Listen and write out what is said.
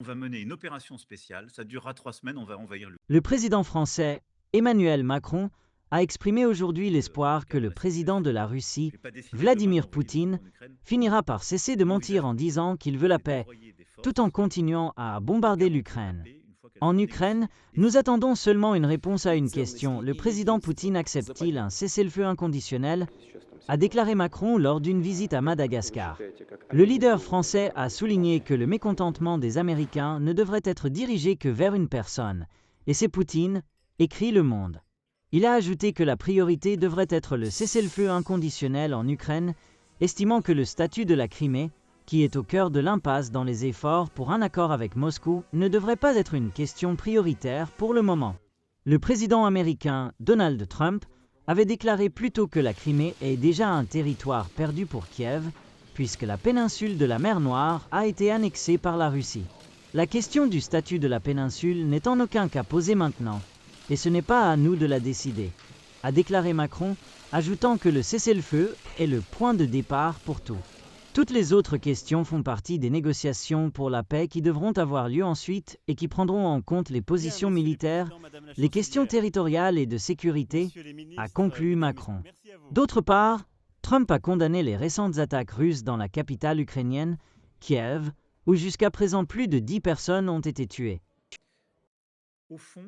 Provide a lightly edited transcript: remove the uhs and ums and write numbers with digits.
On va mener une opération spéciale, ça durera 3 semaines, on va envahir l'Ukraine. Le président français, Emmanuel Macron, a exprimé aujourd'hui Dans l'espoir le que cadre de le la président de situation, la je Russie, n'ai pas décidé demain Vladimir d'envoyer des troupes Poutine, en Ukraine. finira par cesser de mentir en L'envisagement, disant qu'il veut la c'est paix, d'envoyer des tout en forces continuant à pour bombarder garantir la l'Ukraine. paix une fois qu'elle En sera Ukraine, négociée et nous signée. attendons seulement une réponse à une question. Le président Poutine accepte-t-il un cessez-le-feu inconditionnel? A déclaré Macron lors d'une visite à Madagascar. Le leader français a souligné que le mécontentement des Américains ne devrait être dirigé que vers une personne, et c'est Poutine, écrit Le Monde. Il a ajouté que la priorité devrait être le cessez-le-feu inconditionnel en Ukraine, estimant que le statut de la Crimée, qui est au cœur de l'impasse dans les efforts pour un accord avec Moscou, ne devrait pas être une question prioritaire pour le moment. Le président américain Donald Trump avait déclaré plus tôt que la Crimée est déjà un territoire perdu pour Kiev, puisque la péninsule de la mer Noire a été annexée par la Russie. La question du statut de la péninsule n'est en aucun cas posée maintenant, et ce n'est pas à nous de la décider, a déclaré Macron, ajoutant que le cessez-le-feu est le point de départ pour tout. Toutes les autres questions font partie des négociations pour la paix qui devront avoir lieu ensuite et qui prendront en compte les positions militaires, les questions territoriales et de sécurité, a conclu Macron. D'autre part, Trump a condamné les récentes attaques russes dans la capitale ukrainienne, Kiev, où jusqu'à présent plus de 10 personnes ont été tuées. Au fond,